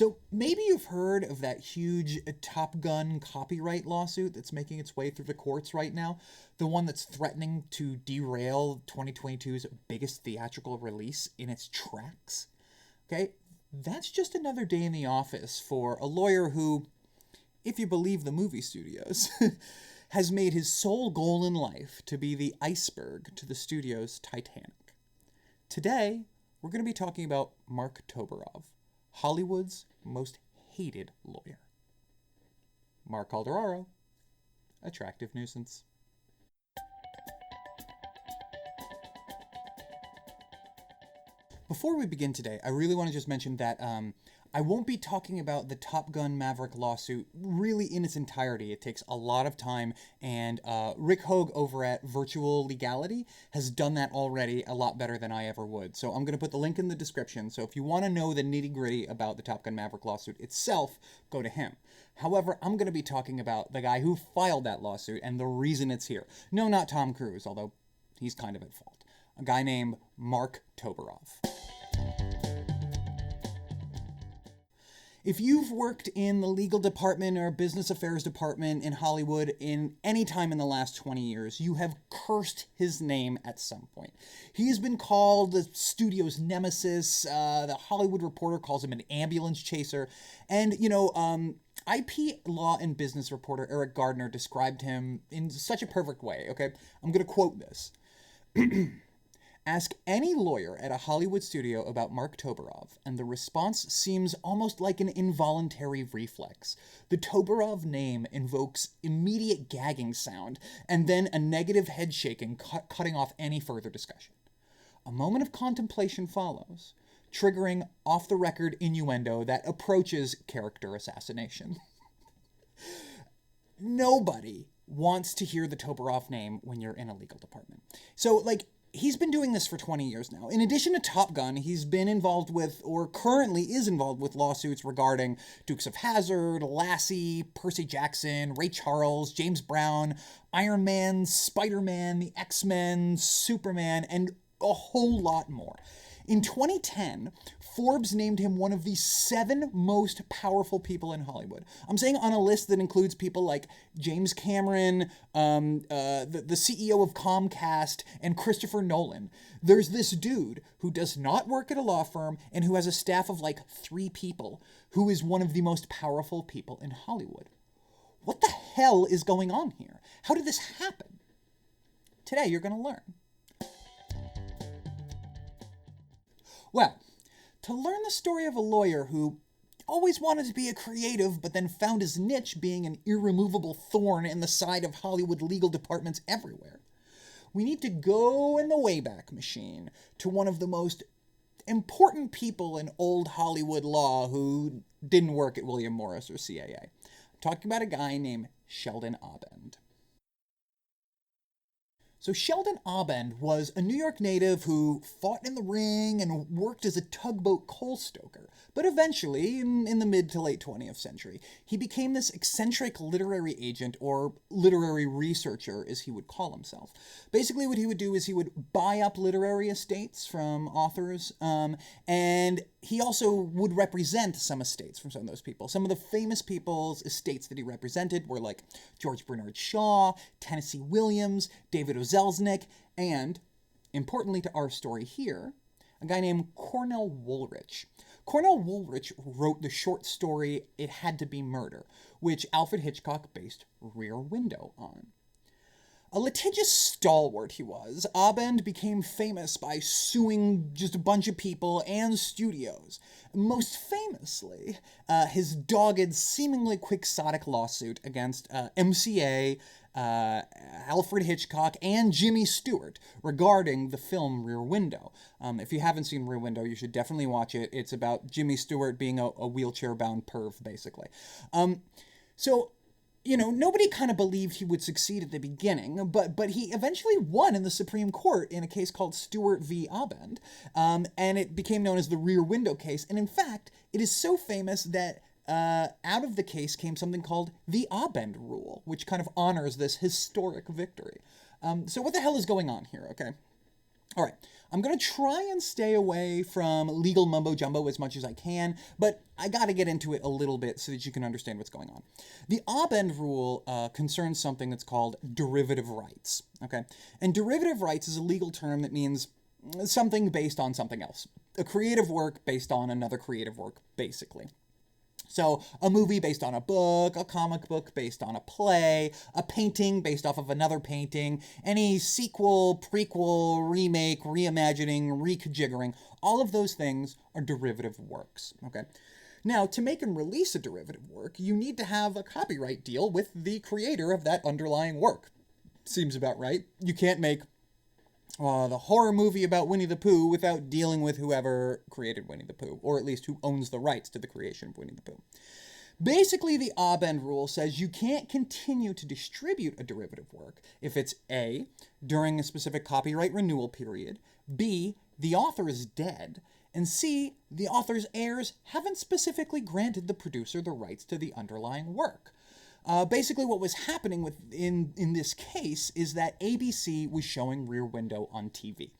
So maybe you've heard of that huge Top Gun copyright lawsuit that's making its way through the courts right now, the one that's threatening to derail 2022's biggest theatrical release in its tracks. Okay, that's just another day in the office for a lawyer who, if you believe the movie studios, has made his sole goal in life to be the iceberg to the studio's Titanic. Today, we're going to be talking about Marc Toberoff, Hollywood's most hated lawyer. Marc Calderaro, attractive nuisance. Before we begin today, I really want to just mention that I won't be talking about the Top Gun Maverick lawsuit really in its entirety. It takes a lot of time, and Rick Hogue over at Virtual Legality has done that already a lot better than I ever would. So I'm going to put the link in the description, so if you want to know the nitty-gritty about the Top Gun Maverick lawsuit itself, go to him. However, I'm going to be talking about the guy who filed that lawsuit and the reason it's here. No, not Tom Cruise, although he's kind of at fault. A guy named Marc Toberoff. If you've worked in the legal department or business affairs department in Hollywood in any time in the last 20 years, you have cursed his name at some point. He's been called the studio's nemesis. The Hollywood Reporter calls him an ambulance chaser. And, IP law and business reporter Eric Gardner described him in such a perfect way, okay? I'm going to quote this. Ask any lawyer at a Hollywood studio about Marc Toberoff, and the response seems almost like an involuntary reflex. The Toberoff name invokes immediate gagging sound, and then a negative head shaking, cutting off any further discussion. A moment of contemplation follows, triggering off-the-record innuendo that approaches character assassination. Nobody wants to hear the Toberoff name when you're in a legal department. So, he's been doing this for 20 years now. In addition to Top Gun, he's been involved with, or currently is involved with, lawsuits regarding Dukes of Hazzard, Lassie, Percy Jackson, Ray Charles, James Brown, Iron Man, Spider-Man, the X-Men, Superman, and a whole lot more. In 2010, Forbes named him one of the 7 most powerful people in Hollywood. I'm saying on a list that includes people like James Cameron, the CEO of Comcast, and Christopher Nolan. There's this dude who does not work at a law firm and who has a staff of 3 people, who is one of the most powerful people in Hollywood. What the hell is going on here? How did this happen? Today you're going to learn. Well, to learn the story of a lawyer who always wanted to be a creative but then found his niche being an irremovable thorn in the side of Hollywood legal departments everywhere, we need to go in the Wayback Machine to one of the most important people in old Hollywood law who didn't work at William Morris or CAA. I'm talking about a guy named Sheldon Abend. So Sheldon Abend was a New York native who fought in the ring and worked as a tugboat coal stoker. But eventually, in the mid to late 20th century, he became this eccentric literary agent, or literary researcher, as he would call himself. Basically, what he would do is he would buy up literary estates from authors, and he also would represent some estates from some of those people. Some of the famous people's estates that he represented were like George Bernard Shaw, Tennessee Williams, David Selznick, and, importantly to our story here, a guy named Cornell Woolrich. Cornell Woolrich wrote the short story It Had to Be Murder, which Alfred Hitchcock based Rear Window on. A litigious stalwart he was, Abend became famous by suing just a bunch of people and studios. Most famously, his dogged, seemingly quixotic lawsuit against MCA, Alfred Hitchcock, and Jimmy Stewart regarding the film Rear Window. If you haven't seen Rear Window, you should definitely watch it. It's about Jimmy Stewart being a wheelchair-bound perv, basically. Nobody kind of believed he would succeed at the beginning, but he eventually won in the Supreme Court in a case called Stewart v. Abend, and it became known as the Rear Window case. And in fact, it is so famous that out of the case came something called the Abend Rule, which kind of honors this historic victory. So what the hell is going on here, okay? All right, I'm going to try and stay away from legal mumbo jumbo as much as I can, but I got to get into it a little bit so that you can understand what's going on. The Abend rule concerns something that's called derivative rights. Okay, and derivative rights is a legal term that means something based on something else. A creative work based on another creative work, basically. So a movie based on a book, a comic book based on a play, a painting based off of another painting, any sequel, prequel, remake, reimagining, reconfiguring, all of those things are derivative works, okay? Now, to make and release a derivative work, you need to have a copyright deal with the creator of that underlying work. Seems about right. You can't make the horror movie about Winnie the Pooh without dealing with whoever created Winnie the Pooh, or at least who owns the rights to the creation of Winnie the Pooh. Basically, the Abend rule says you can't continue to distribute a derivative work if it's A, during a specific copyright renewal period, B, the author is dead, and C, the author's heirs haven't specifically granted the producer the rights to the underlying work. Basically, what was happening in this case is that ABC was showing Rear Window on TV.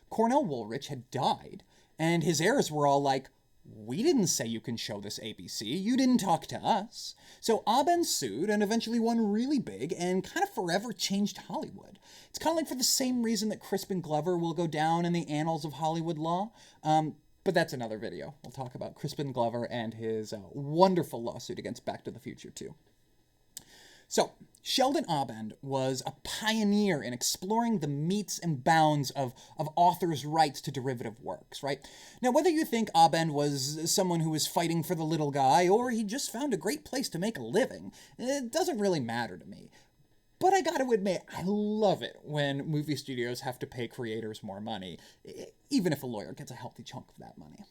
Cornell Woolrich had died, and his heirs were all like, "We didn't say you can show this ABC. You didn't talk to us." So Abend sued and eventually won really big and kind of forever changed Hollywood. It's kind of like for the same reason that Crispin Glover will go down in the annals of Hollywood law. But that's another video. We'll talk about Crispin Glover and his wonderful lawsuit against Back to the Future, too. So, Sheldon Abend was a pioneer in exploring the metes and bounds of authors' rights to derivative works, right? Now, whether you think Abend was someone who was fighting for the little guy or he just found a great place to make a living, it doesn't really matter to me. But I gotta admit, I love it when movie studios have to pay creators more money, even if a lawyer gets a healthy chunk of that money.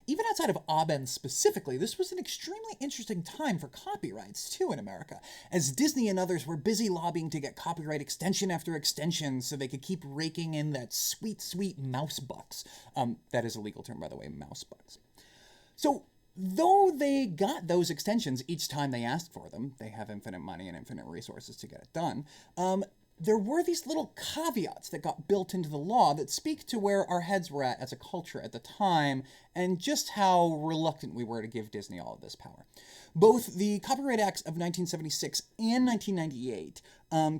Even outside of Abend specifically, this was an extremely interesting time for copyrights, too, in America, as Disney and others were busy lobbying to get copyright extension after extension so they could keep raking in that sweet, sweet mouse bucks. That is a legal term, by the way, mouse bucks. So, though they got those extensions each time they asked for them, they have infinite money and infinite resources to get it done, there were these little caveats that got built into the law that speak to where our heads were at as a culture at the time and just how reluctant we were to give Disney all of this power. Both the Copyright Acts of 1976 and 1998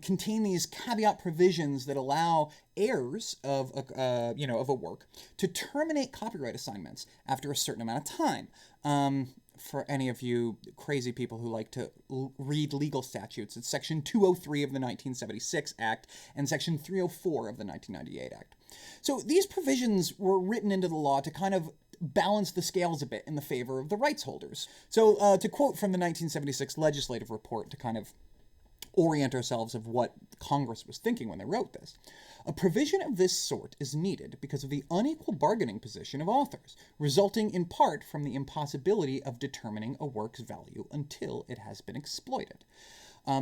contain these caveat provisions that allow heirs of a work to terminate copyright assignments after a certain amount of time. For any of you crazy people who like to read legal statutes, it's Section 203 of the 1976 Act and Section 304 of the 1998 Act. So these provisions were written into the law to kind of balance the scales a bit in the favor of the rights holders. So to quote from the 1976 legislative report to kind of orient ourselves of what Congress was thinking when they wrote this. A provision of this sort is needed because of the unequal bargaining position of authors, resulting in part from the impossibility of determining a work's value until it has been exploited.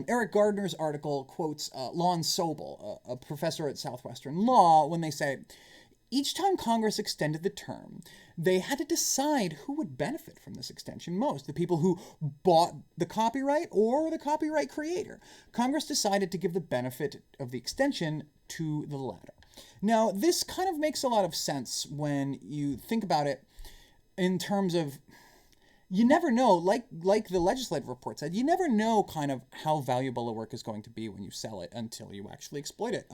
Eric Gardner's article quotes Lon Sobel, a professor at Southwestern Law, when they say, each time Congress extended the term, they had to decide who would benefit from this extension most, the people who bought the copyright or the copyright creator. Congress decided to give the benefit of the extension to the latter. Now, this kind of makes a lot of sense when you think about it in terms of you never know, like the legislative report said, you never know kind of how valuable a work is going to be when you sell it until you actually exploit it.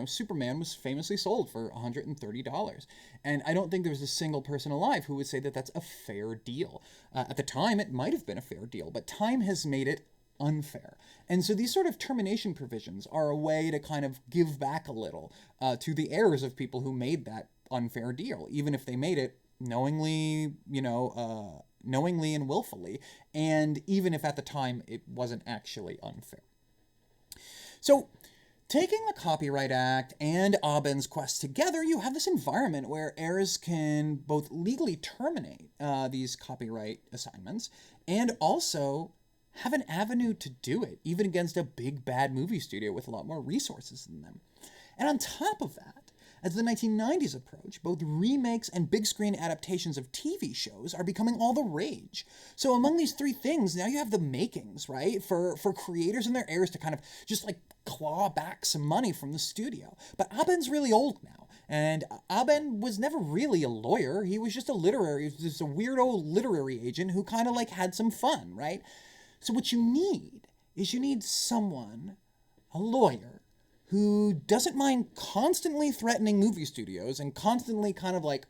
Superman was famously sold for $130. And I don't think there's a single person alive who would say that that's a fair deal. At the time, it might have been a fair deal, but time has made it unfair. And so these sort of termination provisions are a way to kind of give back a little to the heirs of people who made that unfair deal, even if they made it knowingly, knowingly and willfully, and even if at the time it wasn't actually unfair. So, taking the Copyright Act and Abend's quest together, you have this environment where heirs can both legally terminate these copyright assignments and also have an avenue to do it, even against a big bad movie studio with a lot more resources than them. And on top of that, As the 1990s approach, both remakes and big screen adaptations of TV shows are becoming all the rage. So among these three things, now you have the makings, right, for creators and their heirs to kind of just like claw back some money from the studio. But Abend's really old now. And Abend was never really a lawyer. He was just a weirdo literary agent who kind of like had some fun, right? So what you need someone, a lawyer, who doesn't mind constantly threatening movie studios and constantly kind of like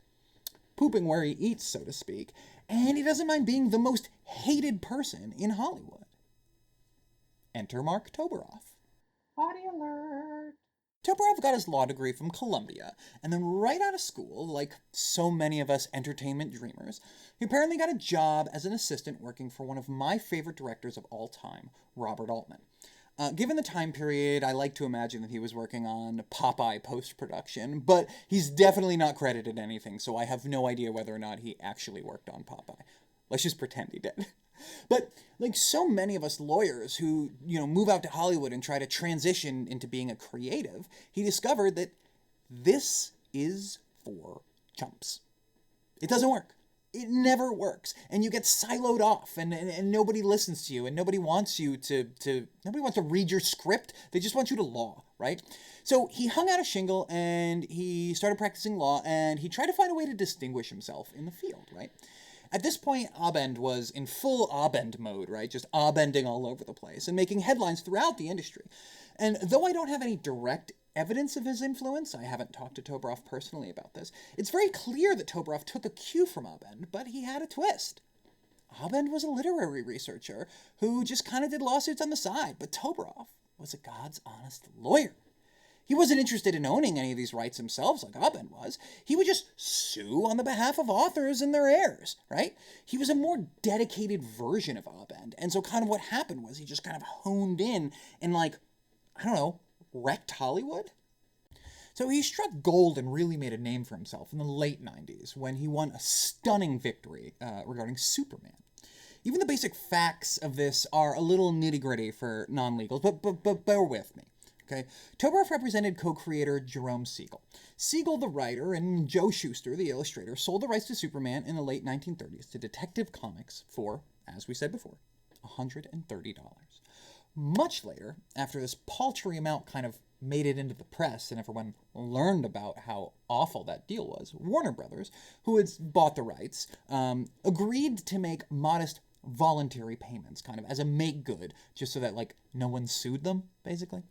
pooping where he eats, so to speak. And he doesn't mind being the most hated person in Hollywood. Enter Marc Toberoff. Body alert. Toberoff got his law degree from Columbia, and then right out of school, like so many of us entertainment dreamers, he apparently got a job as an assistant working for one of my favorite directors of all time, Robert Altman. Given the time period, I like to imagine that he was working on Popeye post-production, but he's definitely not credited anything, so I have no idea whether or not he actually worked on Popeye. Let's just pretend he did. But like so many of us lawyers who, move out to Hollywood and try to transition into being a creative, he discovered that this is for chumps. It doesn't work. It never works. And you get siloed off and nobody listens to you and nobody wants to read your script. They just want you to law, right? So he hung out a shingle and he started practicing law and he tried to find a way to distinguish himself in the field, right? At this point, Abend was in full Abend mode, right? Just Abending all over the place and making headlines throughout the industry. And though I don't have any direct evidence of his influence, I haven't talked to Toberoff personally about this, it's very clear that Toberoff took a cue from Abend, but he had a twist. Abend was a literary researcher who just kind of did lawsuits on the side, but Toberoff was a God's honest lawyer. He wasn't interested in owning any of these rights himself like Abend was. He would just sue on the behalf of authors and their heirs, right? He was a more dedicated version of Abend. And so kind of what happened was he just kind of honed in and wrecked Hollywood. So he struck gold and really made a name for himself in the late 90s when he won a stunning victory regarding Superman. Even the basic facts of this are a little nitty-gritty for non-legals, but bear with me. Okay. Toberoff represented co-creator Jerome Siegel. Siegel, the writer, and Joe Shuster, the illustrator, sold the rights to Superman in the late 1930s to Detective Comics for, as we said before, $130. Much later, after this paltry amount kind of made it into the press and everyone learned about how awful that deal was, Warner Brothers, who had bought the rights, agreed to make modest voluntary payments, kind of as a make-good, just so that, no one sued them, basically.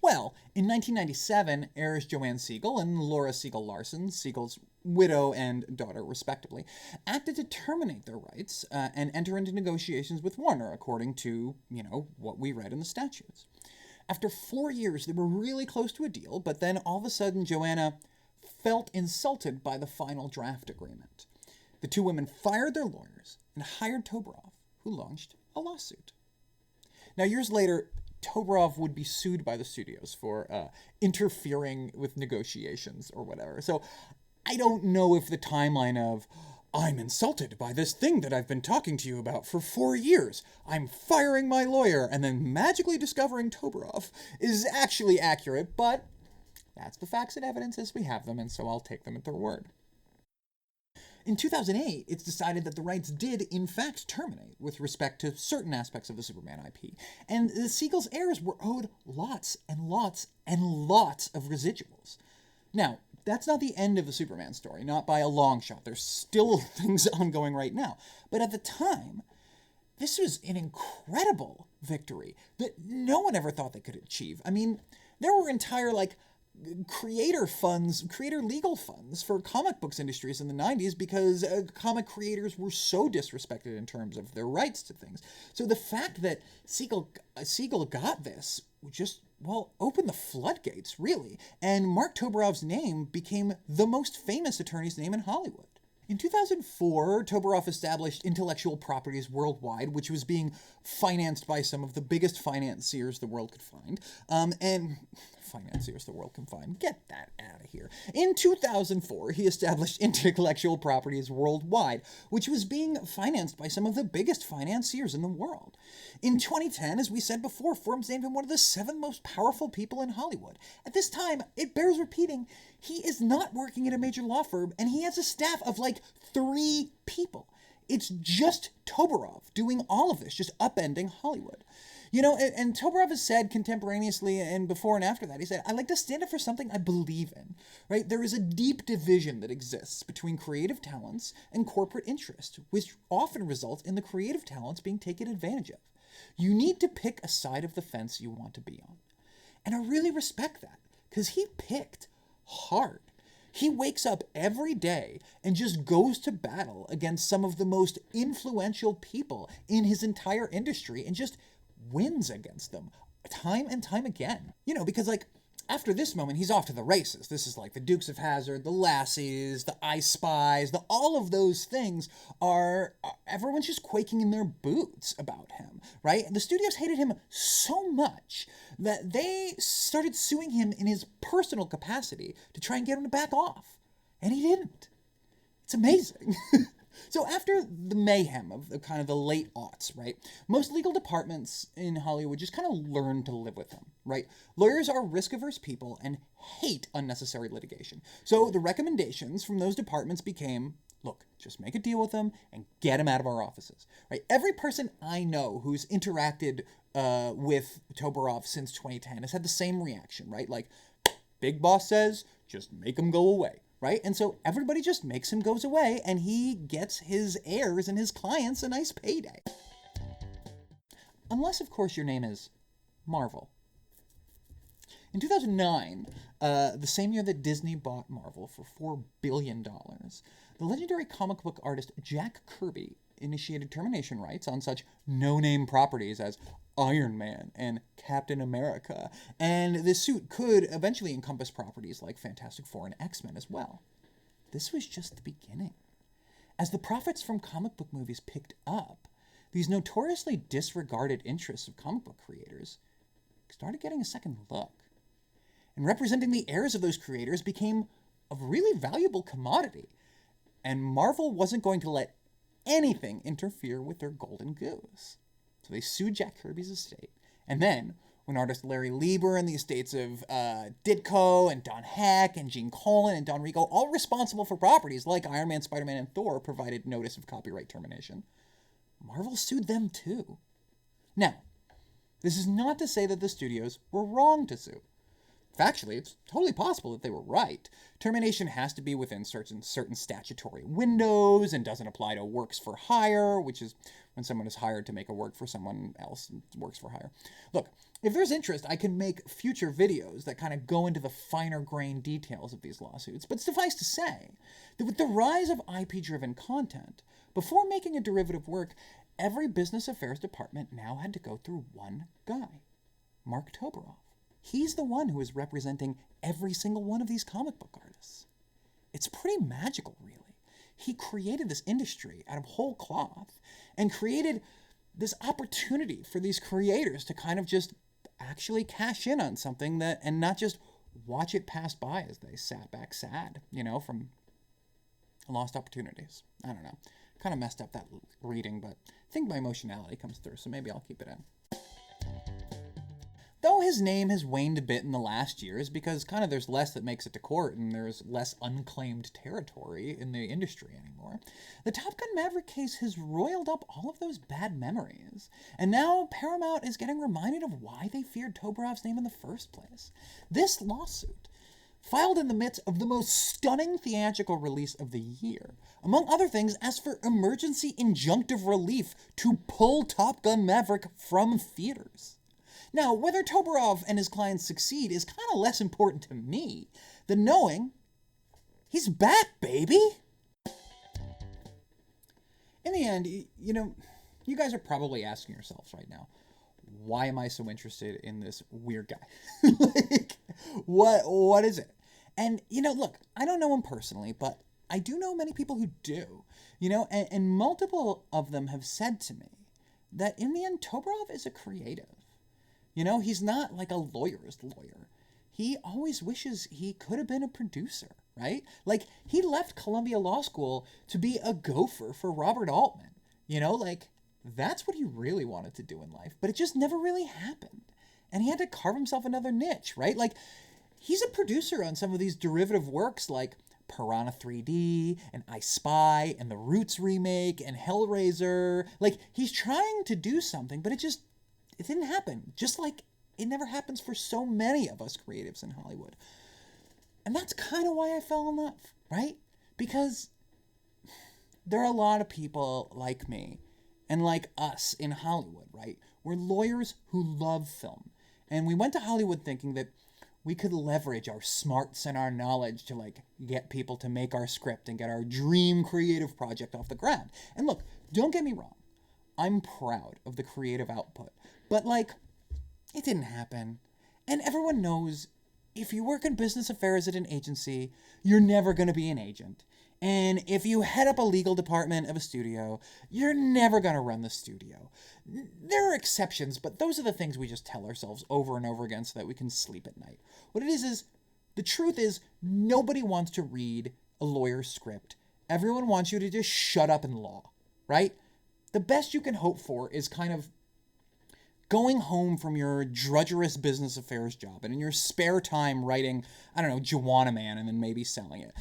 Well, in 1997, heirs Joanne Siegel and Laura Siegel Larson, Siegel's widow and daughter respectively, acted to terminate their rights and enter into negotiations with Warner, according to, what we read in the statutes. After 4 years, they were really close to a deal, but then all of a sudden, Joanna felt insulted by the final draft agreement. The two women fired their lawyers and hired Toberoff, who launched a lawsuit. Now, years later, Toberoff would be sued by the studios for interfering with negotiations or whatever. So I don't know if the timeline of, I'm insulted by this thing that I've been talking to you about for 4 years, I'm firing my lawyer, and then magically discovering Toberoff is actually accurate, but that's the facts and evidence as we have them, and so I'll take them at their word. In 2008, it's decided that the rights did, in fact, terminate with respect to certain aspects of the Superman IP, and the Siegel's heirs were owed lots and lots and lots of residuals. Now, that's not the end of the Superman story, not by a long shot. There's still things ongoing right now. But at the time, this was an incredible victory that no one ever thought they could achieve. I mean, there were entire, creator legal funds for comic books industries in the 90s because comic creators were so disrespected in terms of their rights to things. So the fact that Siegel got this just, opened the floodgates, really. And Marc Toberoff's name became the most famous attorney's name in Hollywood. In 2004, Toberoff established Intellectual Properties Worldwide, which was being financed by some of the biggest financiers the world could find. And financiers the world can find. Get that out of here. In 2004, he established intellectual properties worldwide, which was being financed by some of the biggest financiers in the world. In 2010, as we said before, Forbes named him one of the 7 most powerful people in Hollywood. At this time, it bears repeating, he is not working at a major law firm, and he has a staff of like 3 people. It's just Toberoff doing all of this, just upending Hollywood. And Toberoff has said contemporaneously and before and after that, he said, I like to stand up for something I believe in, right? There is a deep division that exists between creative talents and corporate interest, which often results in the creative talents being taken advantage of. You need to pick a side of the fence you want to be on. And I really respect that, because he picked hard. He wakes up every day and just goes to battle against some of the most influential people in his entire industry and just wins against them time and time again. Because after this moment, he's off to the races. This is like the Dukes of Hazzard, the Lassies, the I Spies, all of those things everyone's just quaking in their boots about him, right? And the studios hated him so much that they started suing him in his personal capacity to try and get him to back off. And he didn't. It's amazing. So after the mayhem of kind of the late aughts, right, most legal departments in Hollywood just kind of learned to live with him, right? Lawyers are risk-averse people and hate unnecessary litigation. So the recommendations from those departments became, look, just make a deal with them and get him out of our offices, right? Every person I know who's interacted with Toberoff since 2010 has had the same reaction, right? Like, big boss says, just make him go away. Right? And so everybody just makes him goes away, and he gets his heirs and his clients a nice payday. Unless, of course, your name is Marvel. In 2009, the same year that Disney bought Marvel for $4 billion, the legendary comic book artist Jack Kirby initiated termination rights on such no-name properties as Iron Man and Captain America, and this suit could eventually encompass properties like Fantastic Four and X-Men as well. This was just the beginning. As the profits from comic book movies picked up, these notoriously disregarded interests of comic book creators started getting a second look. And representing the heirs of those creators became a really valuable commodity, and Marvel wasn't going to let anything interfere with their golden goose. So they sued Jack Kirby's estate. And then, when artist Larry Lieber and the estates of Ditko and Don Heck and Gene Colan and Don Rico, all responsible for properties like Iron Man, Spider-Man, and Thor, provided notice of copyright termination, Marvel sued them too. Now, this is not to say that the studios were wrong to sue. Factually, it's totally possible that they were right. Termination has to be within certain statutory windows and doesn't apply to works for hire, which is when someone is hired to make a work for someone else and works for hire. Look, if there's interest, I can make future videos that kind of go into the finer grain details of these lawsuits, but suffice to say that with the rise of IP-driven content, before making a derivative work, every business affairs department now had to go through one guy, Marc Toberoff. He's the one who is representing every single one of these comic book artists. It's pretty magical, really. He created this industry out of whole cloth and created this opportunity for these creators to kind of just actually cash in on something and not just watch it pass by as they sat back sad, from lost opportunities. I don't know. Kind of messed up that reading, but I think my emotionality comes through, so maybe I'll keep it in. Though his name has waned a bit in the last years because kind of there's less that makes it to court and there's less unclaimed territory in the industry anymore, the Top Gun Maverick case has roiled up all of those bad memories. And now Paramount is getting reminded of why they feared Toberoff's name in the first place. This lawsuit, filed in the midst of the most stunning theatrical release of the year, among other things, asked for emergency injunctive relief to pull Top Gun Maverick from theaters. Now, whether Toberoff and his clients succeed is kind of less important to me than knowing he's back, baby! In the end, you guys are probably asking yourselves right now, why am I so interested in this weird guy? What is it? And, look, I don't know him personally, but I do know many people who do, and multiple of them have said to me that in the end, Toberoff is a creative. He's not like a lawyer's lawyer. he always wishes he could have been a producer, right? Like, he left Columbia Law School to be a gopher for Robert Altman. Like, that's what he really wanted to do in life, but it just never really happened. And he had to carve himself another niche, right? Like, he's a producer on some of these derivative works like Piranha 3D and I Spy and the Roots remake and Hellraiser. Like, he's trying to do something, but it didn't happen. Just like it never happens for so many of us creatives in Hollywood. And that's kind of why I fell in love, right? Because there are a lot of people like me and like us in Hollywood, right? We're lawyers who love film. And we went to Hollywood thinking that we could leverage our smarts and our knowledge to, like, get people to make our script and get our dream creative project off the ground. And look, don't get me wrong. I'm proud of the creative output. But, like, it didn't happen. And everyone knows if you work in business affairs at an agency, you're never going to be an agent. And if you head up a legal department of a studio, you're never going to run the studio. There are exceptions, but those are the things we just tell ourselves over and over again so that we can sleep at night. What it is the truth is, nobody wants to read a lawyer's script. Everyone wants you to just shut up in law, right? The best you can hope for is kind of going home from your drudgerous business affairs job and in your spare time writing, I don't know, Juana Man and then maybe selling it.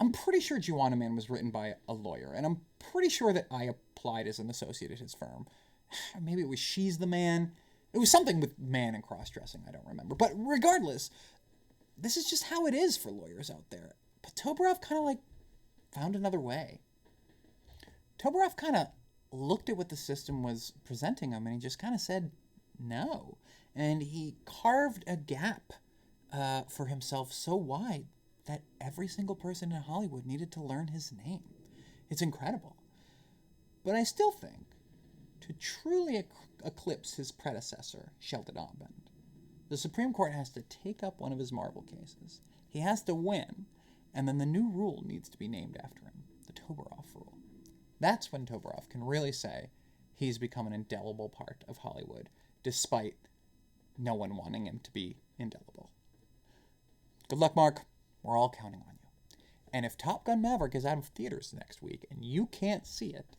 I'm pretty sure Juana Man was written by a lawyer, and I'm pretty sure that I applied as an associate at his firm. Maybe it was She's the Man. It was something with man and cross-dressing, I don't remember. But regardless, this is just how it is for lawyers out there. But Toberoff kind of, like, found another way. Toberoff kind of looked at what the system was presenting him, and he just kind of said no. And he carved a gap for himself so wide that every single person in Hollywood needed to learn his name. It's incredible. But I still think, to truly eclipse his predecessor, Sheldon Abend, the Supreme Court has to take up one of his Marvel cases. He has to win, and then the new rule needs to be named after him, the Toberoff rule. That's when Toberoff can really say he's become an indelible part of Hollywood, despite no one wanting him to be indelible. Good luck, Marc. We're all counting on you. And if Top Gun Maverick is out of theaters next week and you can't see it,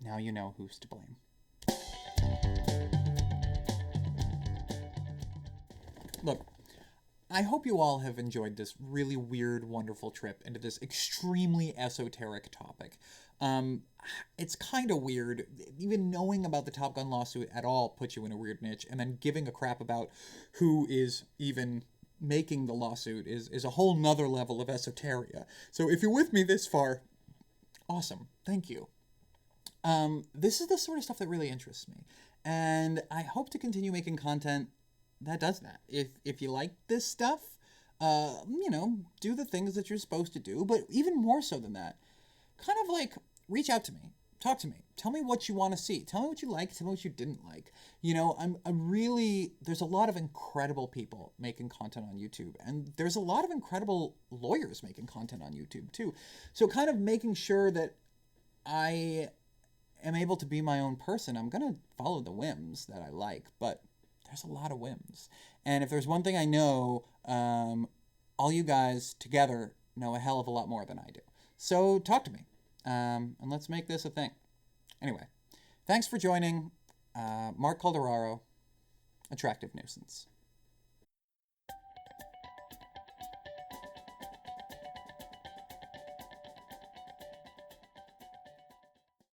now you know who's to blame. Look, I hope you all have enjoyed this really weird, wonderful trip into this extremely esoteric topic. It's kind of weird. Even knowing about the Top Gun lawsuit at all puts you in a weird niche, and then giving a crap about who is even making the lawsuit is a whole nother level of esoteria. So if you're with me this far, awesome. Thank you. This is the sort of stuff that really interests me. And I hope to continue making content that does that. If you like this stuff, do the things that you're supposed to do. But even more so than that, kind of like reach out to me. Talk to me. Tell me what you want to see. Tell me what you liked. Tell me what you didn't like. I'm really, there's a lot of incredible people making content on YouTube. And there's a lot of incredible lawyers making content on YouTube too. So kind of making sure that I am able to be my own person. I'm going to follow the whims that I like, but there's a lot of whims. And if there's one thing I know, all you guys together know a hell of a lot more than I do. So talk to me. And let's make this a thing. Anyway, thanks for joining. Marc Calderaro, Attractive Nuisance.